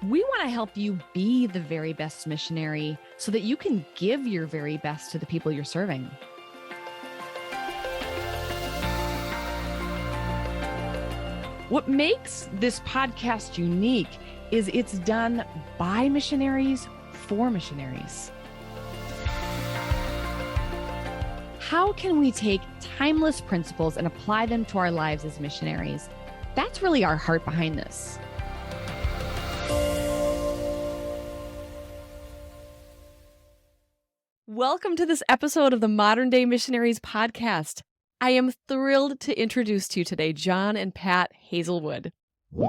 We want to help you be the very best missionary so that you can give your very best to the people you're serving. What makes this podcast unique is it's done by missionaries for missionaries. How can we take timeless principles and apply them to our lives as missionaries? That's really our heart behind this. Welcome to this episode of the Modern Day Missionaries podcast. I am thrilled to introduce to you today John and Pat Hazelwood.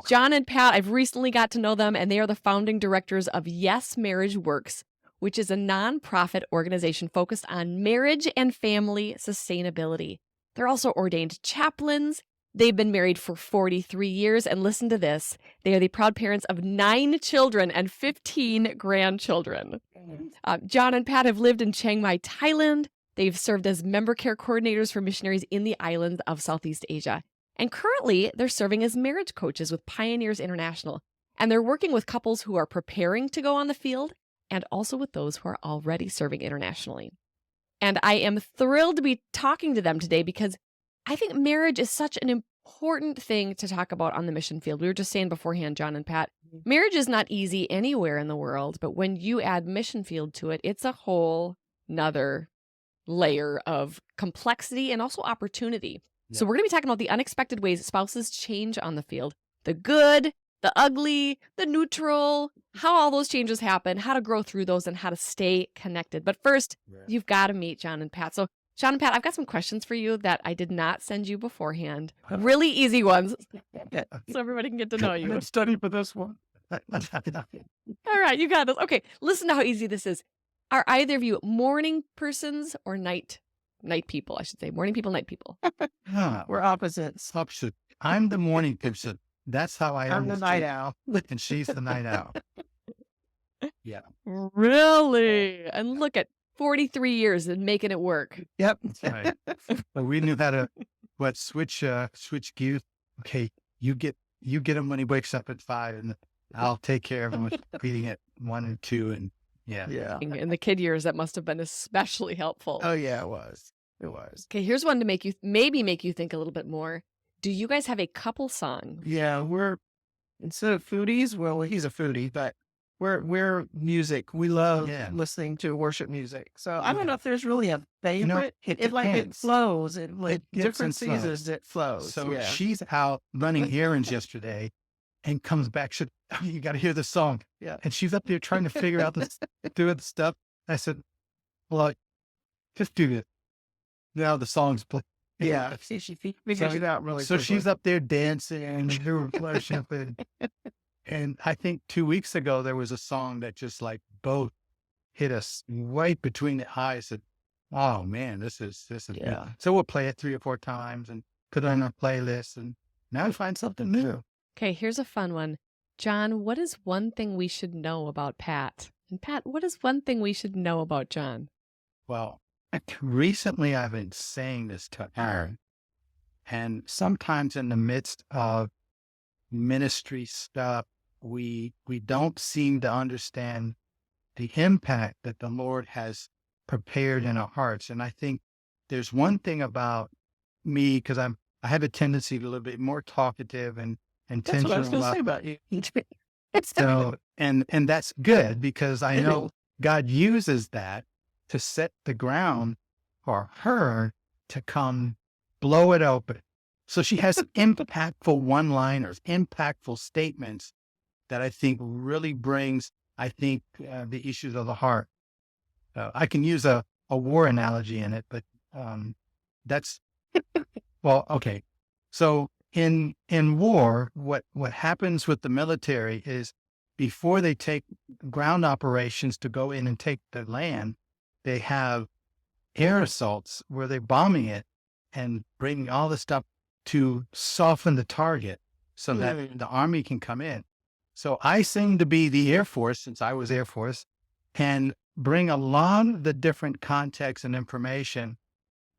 John and Pat, I've recently got to know them, and they are the founding directors of Yes Marriage Works, which is a nonprofit organization focused on marriage and family sustainability. They're also ordained chaplains. They've been married for 43 years, and listen to this. They are the proud parents of 9 children and 15 grandchildren. John and Pat have lived in Chiang Mai, Thailand. They've served as member care coordinators for missionaries in the islands of Southeast Asia. And currently, they're serving as marriage coaches with Pioneers International. And they're working with couples who are preparing to go on the field and also with those who are already serving internationally. And I am thrilled to be talking to them today because I think marriage is such an important thing to talk about on the mission field. We were just saying beforehand, John and Pat, marriage is not easy anywhere in the world, but when you add mission field to it, it's a whole nother layer of complexity and also opportunity. Yeah. So we're going to be talking about the unexpected ways spouses change on the field, the good, the ugly, the neutral, how all those changes happen, how to grow through those, and how to stay connected. But first, you've got to meet John and Pat. So John and Pat, I've got some questions for you that I did not send you beforehand. Really easy ones, so everybody can get to know you. Let's study for this one. All right, you got this. Okay, listen to how easy this is. Are either of you morning persons or night people, I should say? Morning people, night people. We're opposites. Opposite. I'm the morning person. That's how I am. I'm the night owl. And she's the night owl. Yeah. Really? And look at 43 years and making it work. Yep. That's right. But we knew how to switch gears. Okay, you get him when he wakes up at 5, and I'll take care of him with feeding at 1 and 2, and yeah. In the kid years, that must have been especially helpful. Oh yeah, it was. It was. Okay, here's one to make you think a little bit more. Do you guys have a couple song? Yeah, we're instead of foodies. Well, he's a foodie, but we're music. We love listening to worship music. So I don't know if there's really a favorite. It flows. It different seasons. It flows. So she's out running errands yesterday, and comes back. You got to hear the song. Yeah. And she's up there trying to figure out doing the stuff. I said, well, just do this. Now the song's playing. Yeah. She figures it out really So quickly. she's up there dancing and doing worship. And I think 2 weeks ago, there was a song that just like both hit us right between the eyes. And, oh man, this is good. So we'll play it 3 or 4 times and put it on our playlist. And now we find something new. Okay, here's a fun one. John, what is one thing we should know about Pat? And Pat, what is one thing we should know about John? Well, recently I've been saying this to Aaron, and sometimes in the midst of ministry stuff, we don't seem to understand the impact that the Lord has prepared in our hearts. And I think there's one thing about me, because I have a tendency to be a little bit more talkative and intentional. That's what I was going to say about you. So, and that's good, because I know God uses that to set the ground for her to come blow it open. So she has impactful one-liners, impactful statements that I think really brings, the issues of the heart. I can use a war analogy in it, but that's, well, okay. So in war, what happens with the military is before they take ground operations to go in and take the land, they have air assaults where they're bombing it and bringing all the stuff to soften the target so that the Army can come in. So I seem to be the Air Force, since I was Air Force, and bring a lot of the different context and information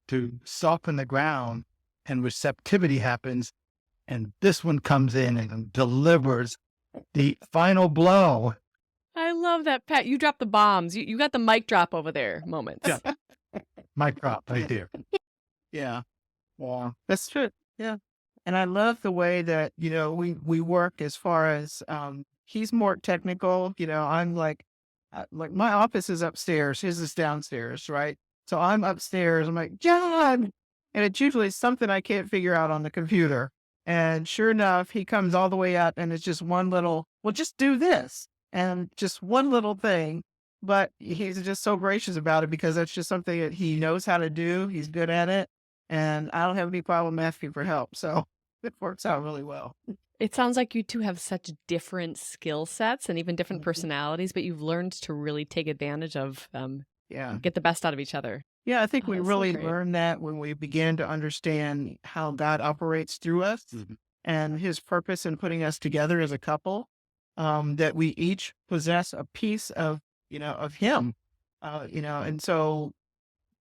to soften the ground, and receptivity happens. And this one comes in and delivers the final blow. I love that, Pat. You dropped the bombs. You got the mic drop over there moments. Yeah. Mic drop right there. Yeah. Yeah. That's true. Yeah. And I love the way that, we work as far as, he's more technical, I'm like my office is upstairs, his is downstairs, right? So I'm upstairs, I'm like, John, and it's usually something I can't figure out on the computer. And sure enough, he comes all the way up and it's just one little, well, just do this and just one little thing. But he's just so gracious about it because that's just something that he knows how to do. He's good at it. And I don't have any problem asking for help. So it works out really well. It sounds like you two have such different skill sets and even different Mhm. personalities, but you've learned to really take advantage of Yeah. get the best out of each other. Yeah, I think Oh, we that's so really great. learned that when we began to understand how God operates through us and his purpose in putting us together as a couple, that we each possess a piece of him, and so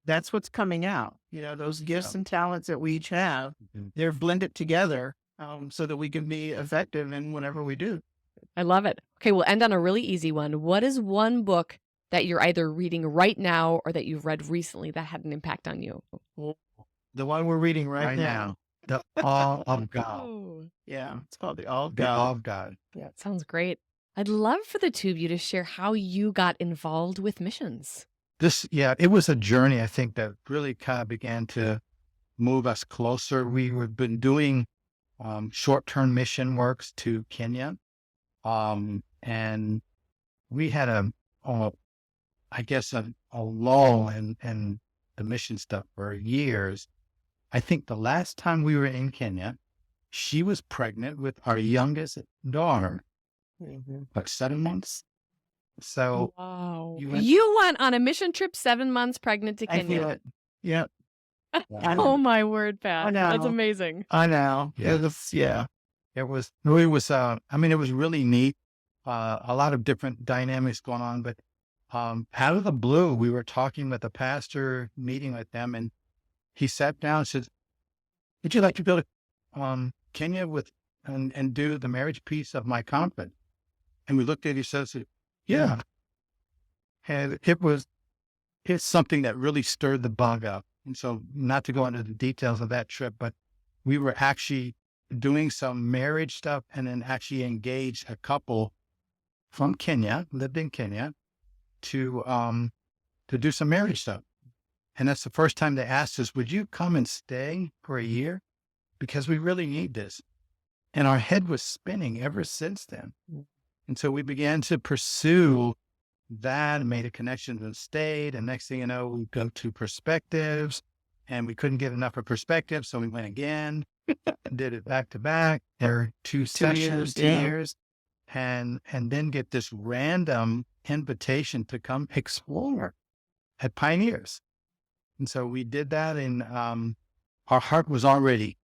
that's what's coming out, those gifts and talents that we each have, they're blended together, so that we can be effective in whatever we do. I love it. Okay, we'll end on a really easy one. What is one book that you're either reading right now or that you've read recently that had an impact on you? The one we're reading right now. The all of God. Oh, Yeah, it's called The All of The God. all of God. yeah, it sounds great. I'd love for the two of you to share how you got involved with missions. It was a journey, I think, that really kind of began to move us closer. We've been doing short-term mission works to Kenya. And we had I guess a lull in the mission stuff for years. I think the last time we were in Kenya, she was pregnant with our youngest daughter, like 7 months. So Wow. you went- You went on a mission trip 7 months pregnant to I feel Kenya. it. Yep. Oh my word, Pat. I know. That's amazing. I know. Yeah. it was really neat. A lot of different dynamics going on, but out of the blue, we were talking with a pastor, meeting with them, and he sat down and said, "Would you like to go to Kenya and do the marriage piece of my conference?" And we looked at each other and said, "Yeah." And it's something that really stirred the bug up. And so, not to go into the details of that trip, but we were actually doing some marriage stuff and then actually engaged a couple from Kenya, lived in Kenya, to do some marriage stuff. And that's the first time they asked us, "Would you come and stay for a year? Because we really need this." And our head was spinning ever since then. And so we began to pursue that and made a connection and stayed. And next thing you know, we go to Perspectives and we couldn't get enough of Perspective. So we went again and did it back to back. There were two sessions, 2 years, and then get this random invitation to come explore at Pioneers. And so we did that, and our heart was all ready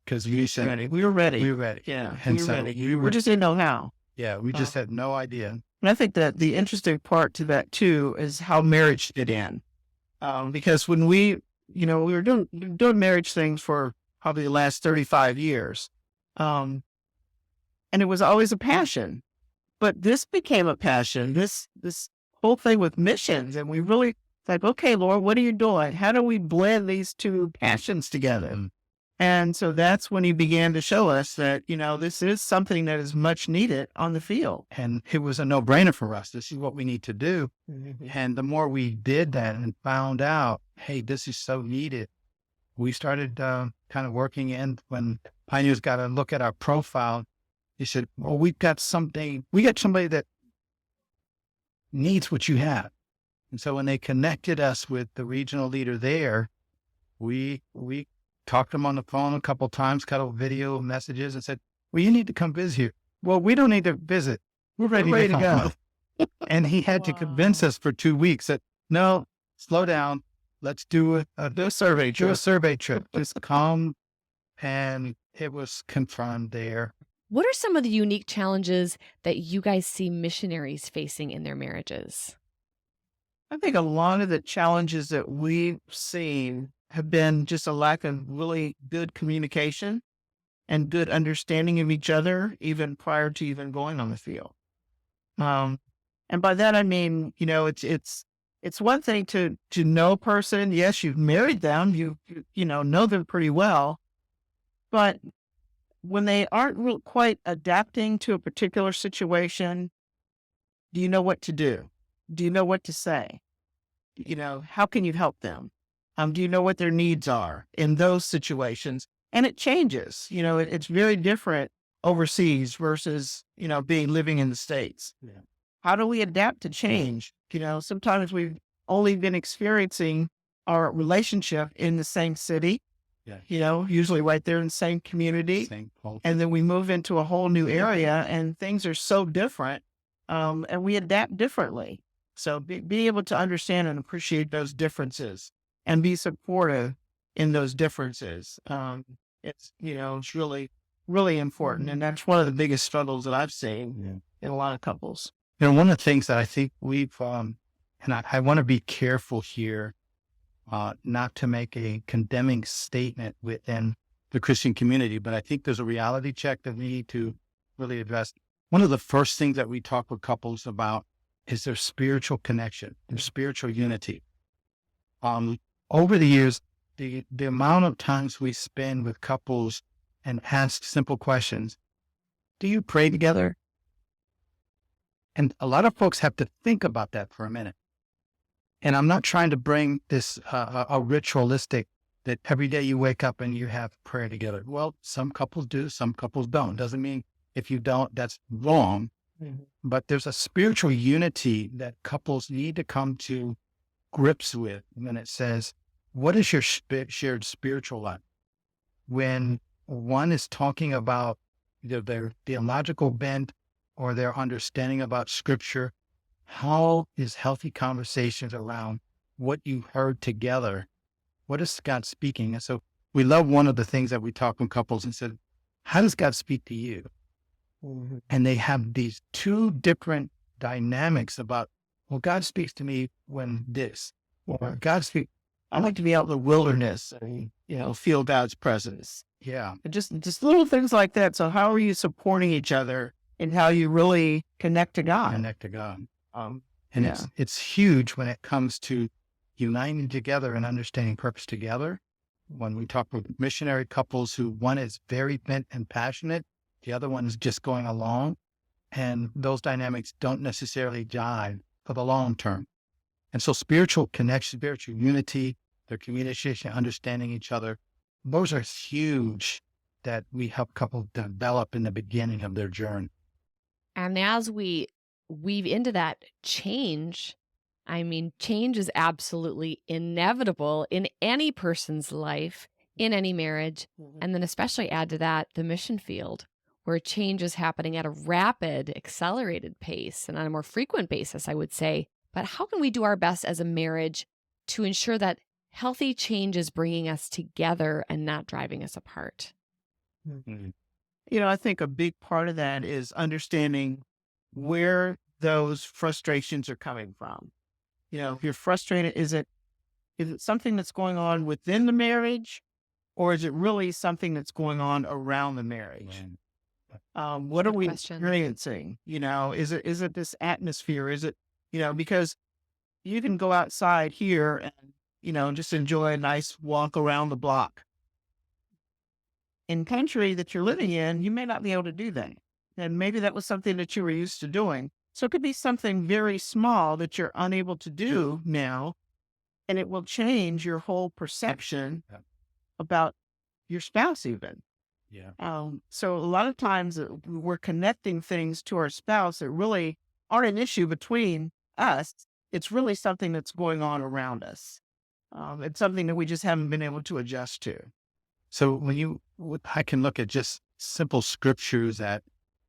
because we said, Ready. We were ready. we were ready. Yeah. And we were so ready. we We just didn't know how. we just had no idea. And I think that the interesting part to that too is how marriage fit in. Because when we were doing marriage things for probably the last 35 years. And it was always a passion, but this became a passion, this whole thing with missions. And we really like, okay, Lord, what are you doing? How do we blend these two passions together? And so that's when he began to show us that, this is something that is much needed on the field. And it was a no-brainer for us. This is what we need to do. And the more we did that and found out, hey, this is so needed, we started kind of working in. When Pioneers got a look at our profile, he said, well, we got somebody that needs what you have. And so when they connected us with the regional leader there, we talked to him on the phone a couple of times, got a video messages and said, well, you need to come visit here. Well, we don't need to visit. We're ready to go. And he had to convince us for 2 weeks that, no, slow down. Let's do a survey trip. Just come. And it was confirmed there. What are some of the unique challenges that you guys see missionaries facing in their marriages? I think a lot of the challenges that we've seen have been just a lack of really good communication and good understanding of each other, even prior to even going on the field. And by that, I mean, it's one thing to know a person. Yes, you've married them, know them pretty well, but when they aren't quite adapting to a particular situation, do you know what to do? Do you know what to say? How can you help them? Do you know what their needs are in those situations? And it changes. It's very different overseas versus, living in the States. Yeah. How do we adapt to change? Sometimes we've only been experiencing our relationship in the same city, usually right there in the same community. Same culture. And then we move into a whole new area and things are so different, and we adapt differently. So be able to understand and appreciate those differences and be supportive in those differences. It's really, really important. And that's one of the biggest struggles that I've seen in a lot of couples. One of the things that I think we've, and I want to be careful here, not to make a condemning statement within the Christian community, but I think there's a reality check that we need to really address. One of the first things that we talk with couples about is their spiritual connection, their spiritual unity. Over the years, the amount of times we spend with couples and ask simple questions. Do you pray together? And a lot of folks have to think about that for a minute. And I'm not trying to bring this a ritualistic that every day you wake up and you have prayer together. Well, some couples do, some couples don't. Doesn't mean if you don't, that's wrong. Mm-hmm. But there's a spiritual unity that couples need to come to grips with when it says, what is your shared spiritual life? When one is talking about either their theological bent or their understanding about scripture, how is healthy conversations around what you heard together? What is God speaking? And so we love one of the things that we talk with couples and said, how does God speak to you? Mm-hmm. And they have these two different dynamics about, well, God speaks to me when this, or God speaks. I like to be out in the wilderness and, feel God's presence. Yeah. And just little things like that. So how are you supporting each other in how you really connect to God? Connect to God. And yeah. it's huge when it comes to uniting together and understanding purpose together. When we talk with missionary couples who one is very bent and passionate, the other one is just going along, and those dynamics don't necessarily jive for the long term. And so spiritual connection, spiritual unity, their communication, understanding each other, those are huge that we help couples develop in the beginning of their journey. And as we weave into that change, change is absolutely inevitable in any person's life, in any marriage, and then especially add to that the mission field, where change is happening at a rapid, accelerated pace and on a more frequent basis, I would say. But how can we do our best as a marriage to ensure that healthy change is bringing us together and not driving us apart? Mm-hmm. I think a big part of that is understanding where those frustrations are coming from. If you're frustrated, is it something that's going on within the marriage, or is it really something that's going on around the marriage? What Good are we question. experiencing? Is it this atmosphere? Is it, because you can go outside here and, just enjoy a nice walk around the block. In country that you're living in, you may not be able to do that. And maybe that was something that you were used to doing. So it could be something very small that you're unable to do now, and it will change your whole perception about your spouse even. Yeah. So a lot of times we're connecting things to our spouse that really aren't an issue between us. It's really something that's going on around us. It's something that we just haven't been able to adjust to. So I can look at just simple scriptures that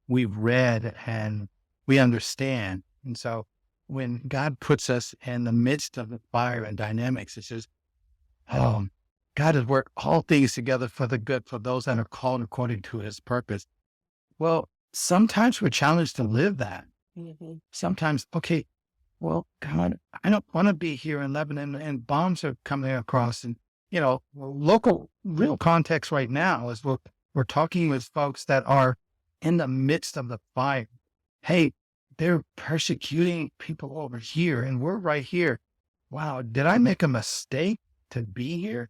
we've read and we understand. And so when God puts us in the midst of the fire and dynamics, it says, God has worked all things together for the good for those that are called according to his purpose. Well, sometimes we're challenged to live that. Mm-hmm. Sometimes, okay, well, God, I don't want to be here in Lebanon and bombs are coming across and, local real context right now is, well, We're talking with folks that are in the midst of the fire. Hey, they're persecuting people over here and we're right here. Wow, did I make a mistake to be here?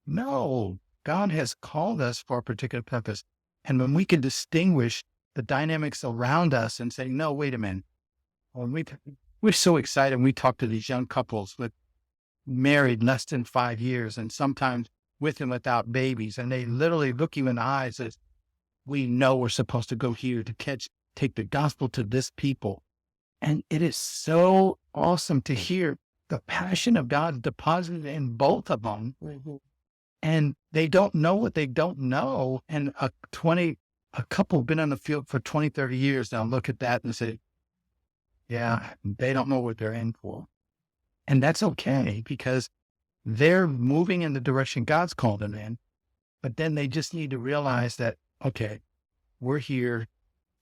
No, God has called us for a particular purpose. And when we can distinguish the dynamics around us and say, no, wait a minute. When we're so excited when we talk to these young couples with married less than 5 years and sometimes with and without babies. And they literally look you in the eyes as we know we're supposed to go here to take the gospel to this people. And it is so awesome to hear the passion of God deposited in both of them. Mhm. And they don't know what they don't know. And a couple been on the field for 20, 30 years now look at that and say, yeah, they don't know what they're in for. And that's okay because they're moving in the direction God's called them in. But then they just need to realize that, okay, we're here.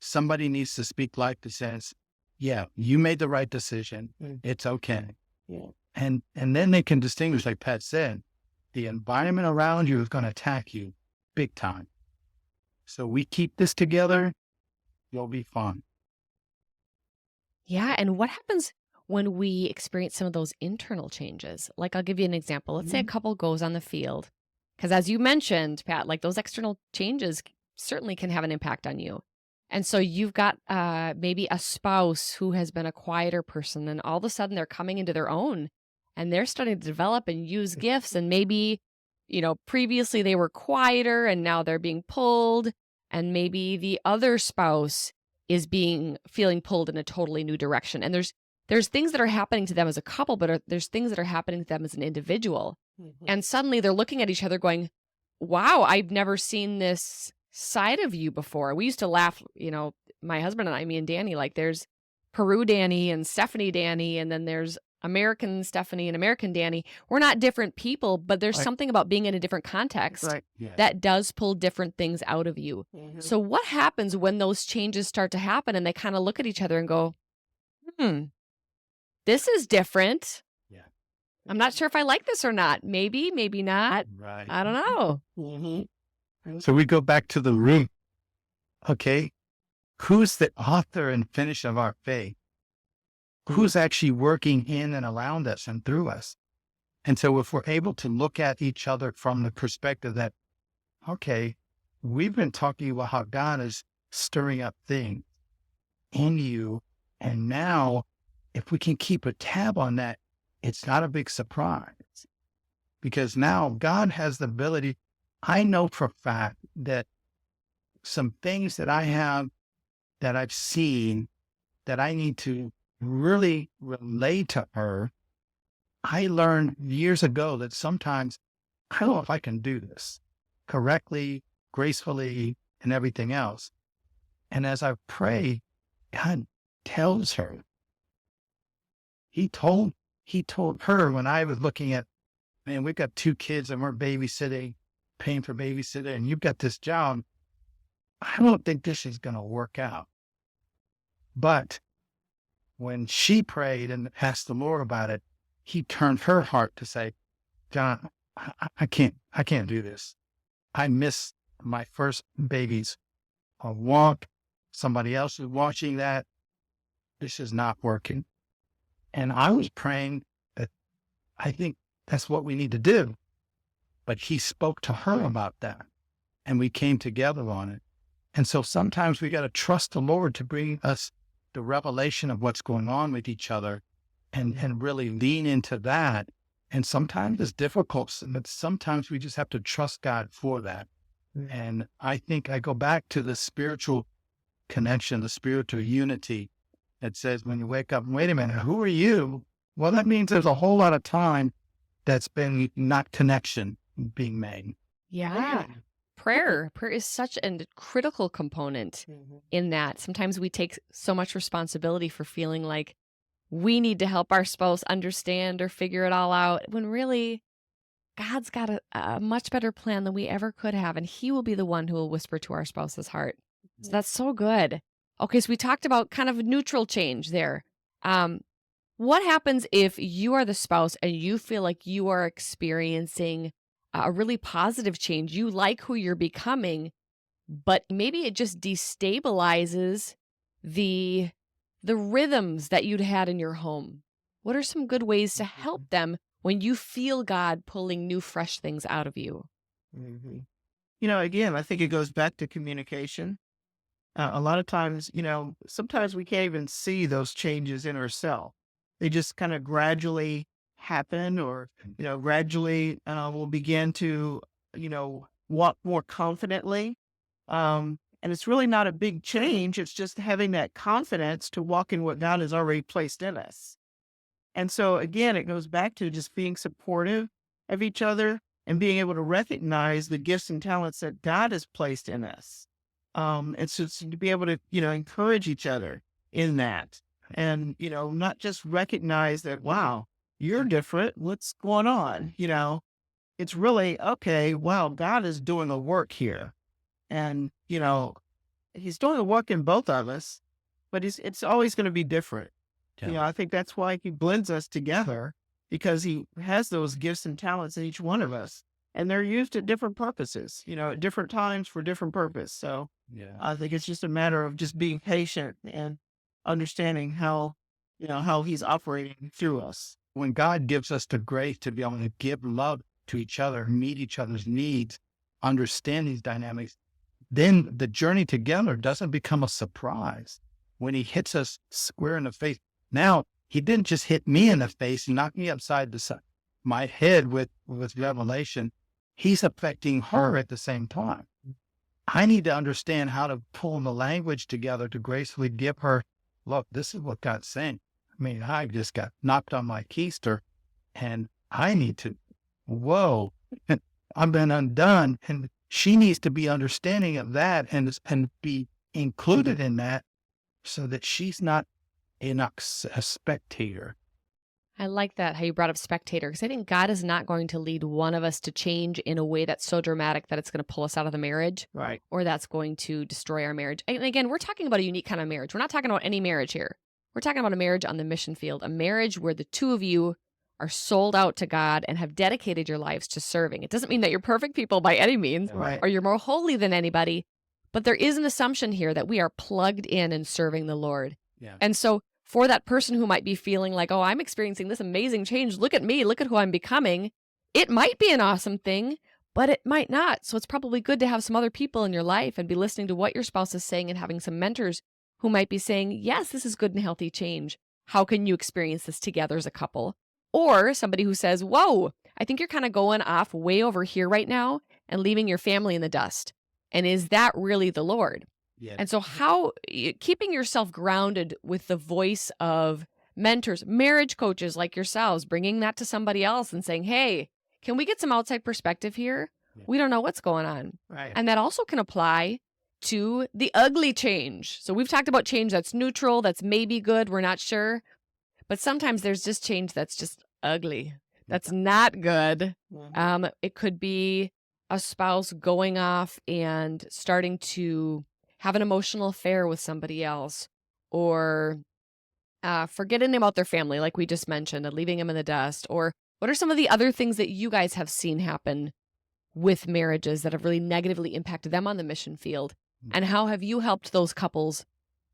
Somebody needs to speak life that says, yeah, you made the right decision. It's okay. Yeah. And then they can distinguish, like Pat said, the environment around you is going to attack you big time. So we keep this together, you'll be fine. Yeah. And what happens when we experience some of those internal changes? Like, I'll give you an example. Let's say a couple goes on the field. Because as you mentioned, Pat, like those external changes certainly can have an impact on you. And so you've got maybe a spouse who has been a quieter person, and all of a sudden they're coming into their own and they're starting to develop and use gifts. And maybe, previously they were quieter and now they're being pulled. And maybe the other spouse is feeling pulled in a totally new direction. And there's things that are happening to them as a couple, but there's things that are happening to them as an individual. Mhm. And suddenly they're looking at each other going, wow, I've never seen this side of you before. We used to laugh, my husband and I, me and Danny, like there's Peru Danny and Stephanie Danny, and then there's American Stephanie and American Danny. We're not different people, but there's Right. something about being in a different context Right. Yeah. that does pull different things out of you. Mhm. So what happens when those changes start to happen and they kind of look at each other and go, this is different. Yeah. I'm not sure if I like this or not. Maybe, maybe not. Right. I don't know. Mhm. So we go back to the root. Okay. Who's the author and finish of our faith? Who's actually working in and around us and through us? And so if we're able to look at each other from the perspective that, okay, we've been talking about how God is stirring up things in you. And now if we can keep a tab on that, it's not a big surprise because now God has the ability. I know for a fact that some things that I have that I've seen that I need to really relate to her. I learned years ago that sometimes I don't know if I can do this correctly, gracefully, and everything else. And as I pray, God tells her. He told her when I was looking at, man, we've got 2 kids and we're babysitting, paying for babysitter, and you've got this job. I don't think this is going to work out. But when she prayed and asked the Lord about it, he turned her heart to say, John, I can't do this. I miss my first baby's walk. Somebody else is watching that. This is not working. And I was praying that I think that's what we need to do. But he spoke to her about that and we came together on it. And so sometimes we got to trust the Lord to bring us the revelation of what's going on with each other and really lean into that. And sometimes it's difficult, but sometimes we just have to trust God for that. And I think I go back to the spiritual connection, the spiritual unity that says when you wake up, wait a minute, who are you? Well, that means there's a whole lot of time that's been not connection being made. Yeah. Prayer is such a critical component in that. Sometimes we take so much responsibility for feeling like we need to help our spouse understand or figure it all out, when really God's got a much better plan than we ever could have, and he will be the one who will whisper to our spouse's heart. So that's so good. Okay, so we talked about kind of neutral change there. What happens if you are the spouse and you feel like you are experiencing a really positive change? You like who you're becoming, but maybe it just destabilizes the rhythms that you'd had in your home. What are some good ways to help them when you feel God pulling new, fresh things out of you? Mhm. Again, I think it goes back to communication. A lot of times, sometimes we can't even see those changes in ourselves. They just kind of gradually happen, or, gradually will begin to, walk more confidently. And it's really not a big change. It's just having that confidence to walk in what God has already placed in us. And so again, it goes back to just being supportive of each other and being able to recognize the gifts and talents that God has placed in us. And so to be able to, encourage each other in that, and, not just recognize that, wow, you're different. What's going on? It's really, okay, wow, God is doing a work here. And, he's doing a work in both of us, but it's always going to be different. Yeah. I think that's why he blends us together, because he has those gifts and talents in each one of us, and they're used at different purposes, at different times for different purpose. So Yeah. I think it's just a matter of just being patient and understanding how he's operating through us. When God gives us the grace to be able to give love to each other, meet each other's needs, understand these dynamics, then the journey together doesn't become a surprise when he hits us square in the face. Now, he didn't just hit me in the face and knock me upside my head with revelation. He's affecting her at the same time. I need to understand how to pull the language together to gracefully give her, look, this is what God's saying. I mean, I just got knocked on my keister, and I need to, whoa, I've been undone. And she needs to be understanding of that and be included in that, so that she's not a spectator. I like that, how you brought up spectator, because I think God is not going to lead one of us to change in a way that's so dramatic that it's going to pull us out of the marriage, Right. or that's going to destroy our marriage. And again, we're talking about a unique kind of marriage. We're not talking about any marriage here. We're talking about a marriage on the mission field, a marriage where the two of you are sold out to God and have dedicated your lives to serving. It doesn't mean that you're perfect people by any means, Right. or you're more holy than anybody, but there is an assumption here that we are plugged in and serving the Lord. Yeah. And so for that person who might be feeling like, oh, I'm experiencing this amazing change, look at me, look at who I'm becoming, it might be an awesome thing, but it might not. So it's probably good to have some other people in your life and be listening to what your spouse is saying, and having some mentors who might be saying, yes, this is good and healthy change. How can you experience this together as a couple? Or somebody who says, whoa, I think you're kind of going off way over here right now and leaving your family in the dust. And is that really the Lord? Yeah. And so keeping yourself grounded with the voice of mentors, marriage coaches like yourselves, bringing that to somebody else and saying, hey, can we get some outside perspective here? Yeah. We don't know what's going on. Right. And that also can apply to the ugly change. So we've talked about change that's neutral, that's maybe good, we're not sure. But sometimes there's just change that's just ugly, that's not good. Mhm. It could be a spouse going off and starting to have an emotional affair with somebody else, or forgetting about their family, like we just mentioned, and leaving them in the dust. Or what are some of the other things that you guys have seen happen with marriages that have really negatively impacted them on the mission field? And how have you helped those couples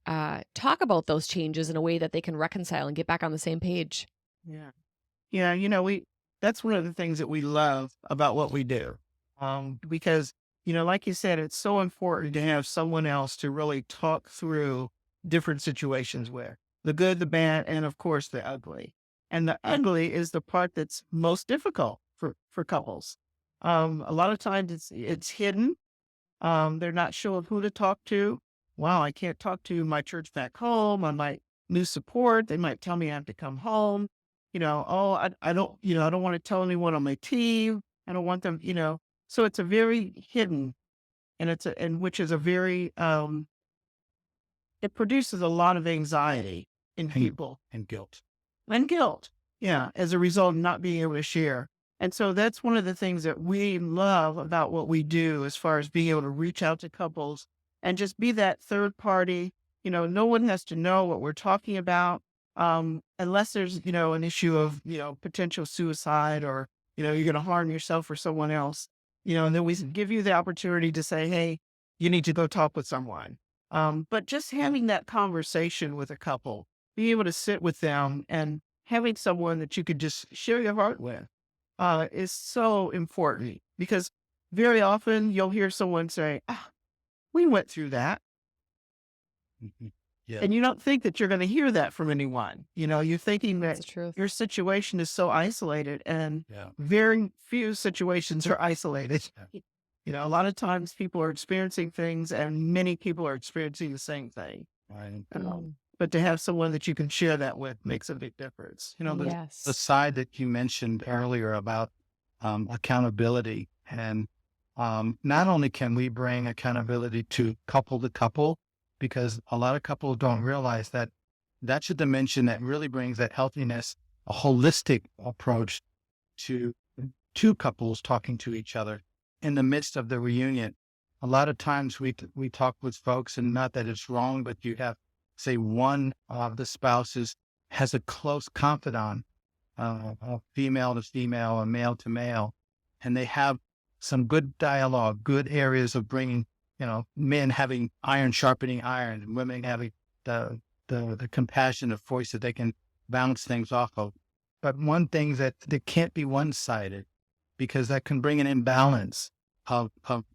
talk about those changes in a way that they can reconcile and get back on the same page? Yeah. Yeah. That's one of the things that we love about what we do. Because, like you said, it's so important to have someone else to really talk through different situations with the good, the bad, and of course the ugly. And the ugly is the part that's most difficult for couples. A lot of times it's hidden. They're not sure who to talk to. Wow, I can't talk to my church back home. I might lose support. They might tell me I have to come home. Oh, I don't, I don't want to tell anyone on my team. I don't want them, So it's a very hidden, and which is a very, it produces a lot of anxiety in people And guilt. and guilt. Yeah. As a result of not being able to share. And so that's one of the things that we love about what we do, as far as being able to reach out to couples and just be that third party. No one has to know what we're talking about, unless there's, an issue of, potential suicide, or, you're going to harm yourself or someone else, and then we give you the opportunity to say, hey, you need to go talk with someone. But just having that conversation with a couple, being able to sit with them and having someone that you could just share your heart with, is so important because very often you'll hear someone say, we went through that. Mhm. Yeah. And you don't think that you're going to hear that from anyone. You're thinking That's that the truth. your situation is so isolated, and Yeah. very few situations are isolated. Yeah. A lot of times people are experiencing things and many people are experiencing the same thing. Right. But to have someone that you can share that with makes a big difference. The Yes. Side that you mentioned earlier about accountability, and not only can we bring accountability to couple, because a lot of couples don't realize that that's a dimension that really brings that healthiness, a holistic approach to two couples talking to each other in the midst of the reunion. A lot of times we talk with folks, and not that it's wrong, but you have, say, one of the spouses has a close confidant, a female to female, a male to male, and they have some good dialogue, good areas of bringing, men having iron sharpening iron, and women having the compassionate voice that they can bounce things off of. But one thing that can't be one-sided, because that can bring an imbalance of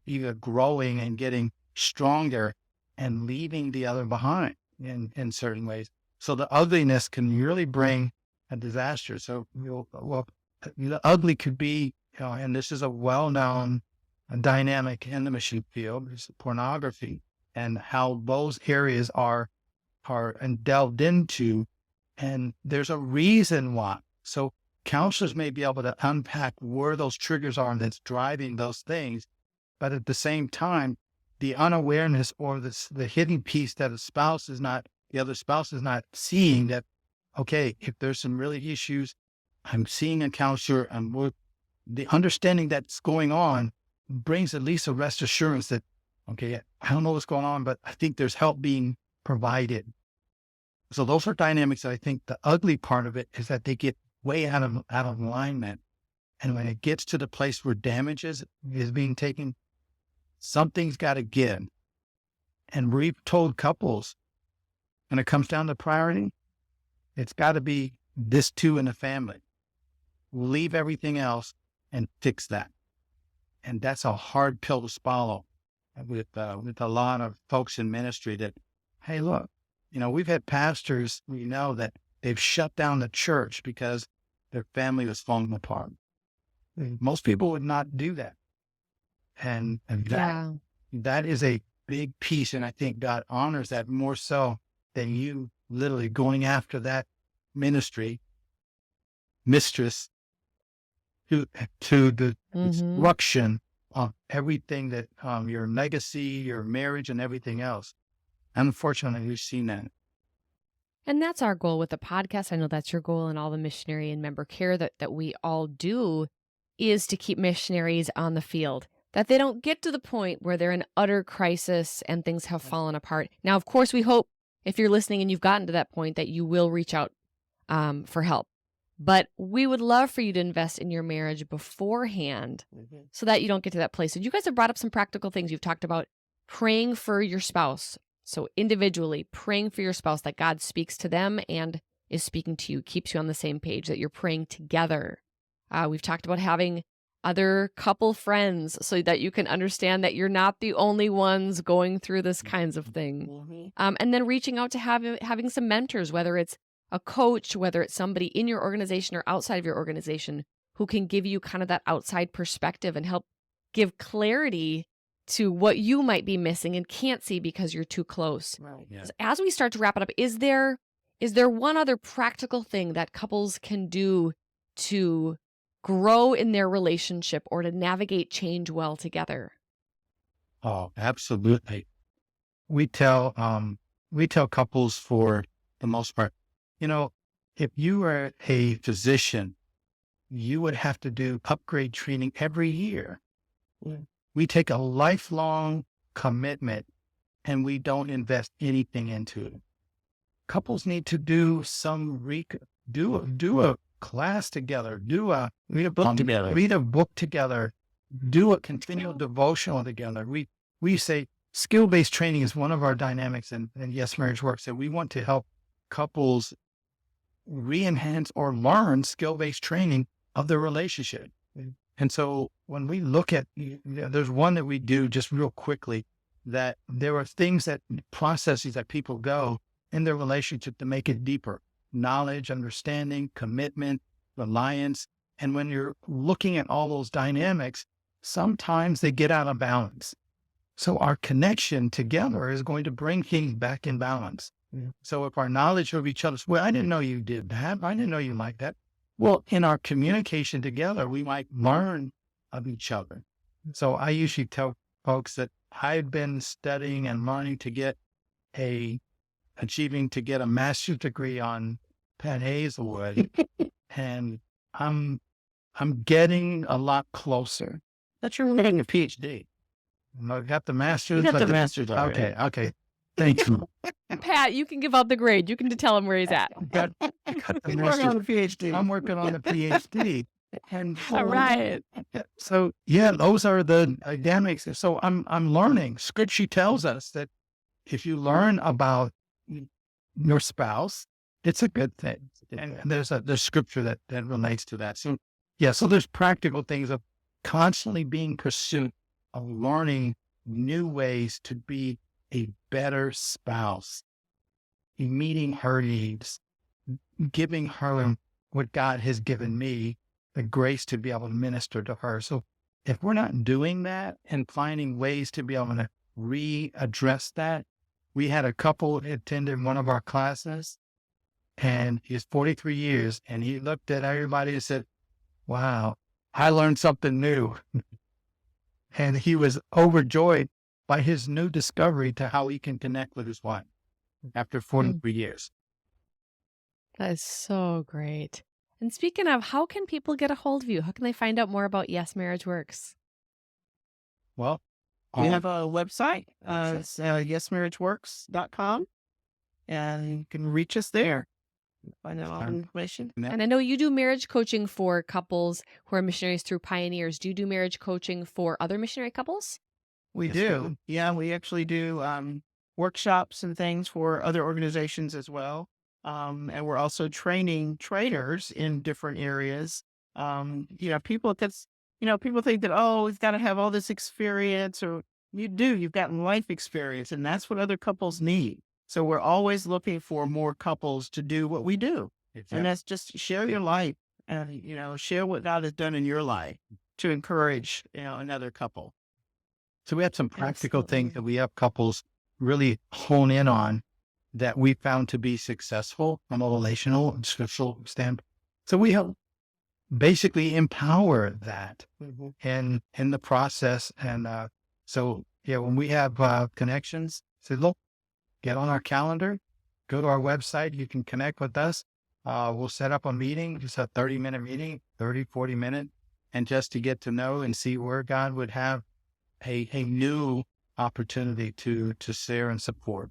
either growing and getting stronger and leaving the other behind in certain ways. So the ugliness can really bring a disaster. So, the ugly could be, and this is a well-known dynamic in the mission field, is pornography, and how those areas are delved into, and there's a reason why. So counselors may be able to unpack where those triggers are that's driving those things, but at the same time, the unawareness or the hidden piece that the other spouse is not seeing, that, okay, if there's some really issues, I'm seeing a counselor, and the understanding that's going on brings at least a rest assurance that, okay, I don't know what's going on, but I think there's help being provided. So those are dynamics that I think the ugly part of it is that they get way out of alignment. And when it gets to the place where damage is being taken, something's got to give. And we've told couples, when it comes down to priority, it's got to be this two in the family. We'll leave everything else and fix that. And that's a hard pill to swallow with a lot of folks in ministry that, hey, look, we've had pastors, that they've shut down the church because their family was falling apart. Most people would not do that. And that is a big piece. And I think God honors that more so than you literally going after that mistress to the destruction of everything that your legacy, your marriage, and everything else. Unfortunately, we've seen that. And that's our goal with the podcast. I know that's your goal, and all the missionary and member care that we all do, is to keep missionaries on the field, that they don't get to the point where they're in utter crisis and things have fallen apart. Now, of course, we hope if you're listening and you've gotten to that point that you will reach out for help. But we would love for you to invest in your marriage beforehand so that you don't get to that place. And you guys have brought up some practical things. You've talked about praying for your spouse. So individually praying for your spouse, that God speaks to them and is speaking to you, keeps you on the same page, that you're praying together. We've talked about having other couple friends so that you can understand that you're not the only ones going through this kinds of thing. And then reaching out to having some mentors, whether it's a coach, whether it's somebody in your organization or outside of your organization, who can give you kind of that outside perspective and help give clarity to what you might be missing and can't see because you're too close. Right. Yeah. So as we start to wrap it up, is there one other practical thing that couples can do to grow in their relationship or to navigate change well together? Oh, absolutely. We tell couples, for the most part, if you were a physician, you would have to do upgrade training every year. We take a lifelong commitment and we don't invest anything into it. Couples need to do do a class together, read a book together, do a continual devotional together. We say skill-based training is one of our dynamics in Yes Marriage Works, that we want to help couples re-enhance or learn skill-based training of their relationship. And so when we look at, there's one that we do just real quickly, that there are things that processes that people go in their relationship to make it deeper: knowledge, understanding, commitment, reliance. And when you're looking at all those dynamics, sometimes they get out of balance. So our connection together is going to bring things back in balance. So if our knowledge of each other's, well, I didn't know you did that. I didn't know you liked that. Well, in our communication together, we might learn of each other. So I usually tell folks that I've been studying and learning to get a master's degree on Pat Hazelwood, and I'm getting a lot closer. That you're getting a PhD. I got the master's. You got the master's already. Okay. Thank you. Pat, you can give out the grade. You can tell him where he's at. Got the You're working on the PhD. I'm working on the PhD. And All right. so, yeah, those are the dynamics. So I'm learning. Scripture tells us that if you learn about your spouse, it's a good thing. And there's scripture that relates to that. So, yeah, so there's practical things of constantly being pursuit of learning new ways to be a better spouse, meeting her needs, giving her what God has given me, the grace to be able to minister to her. So if we're not doing that and finding ways to be able to readdress that, we had a couple attended one of our classes, and he's 43 years, and he looked at everybody and said, "Wow, I learned something new." And he was overjoyed by his new discovery to how he can connect with his wife after 43 years. That is so great. And speaking of, how can people get a hold of you? How can they find out more about Yes Marriage Works? Well, We have a website, it's yesmarriageworks.com, and you can reach us there. Find out all the information. And I know you do marriage coaching for couples who are missionaries through Pioneers. Do you do marriage coaching for other missionary couples? We Yes, do. Yeah, we actually do workshops and things for other organizations as well. And we're also training trainers in different areas. People think that, oh, we've got to have all this experience, or you've got life experience, and that's what other couples need. So we're always looking for more couples to do what we do. And that's just share your life and, share what God has done in your life to encourage, another couple. So we have some practical things that we have couples really hone in on that we found to be successful from a relational and scriptural standpoint. So we help basically empower that in the process. And so, when we have connections, say, look, get on our calendar, go to our website. You can connect with us. We'll set up a meeting, just a 30-minute meeting, 30, 40 minute, and just to get to know and see where God would have a new opportunity to share and support.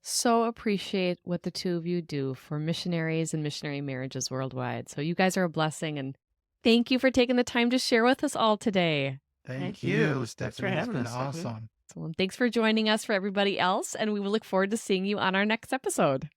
So appreciate what the two of you do for missionaries and missionary marriages worldwide. So you guys are a blessing, and thank you for taking the time to share with us all today. Thank you, Thanks for Stephanie. It's having been us, Stephanie. awesome. So thanks for joining us for everybody else, and we will look forward to seeing you on our next episode.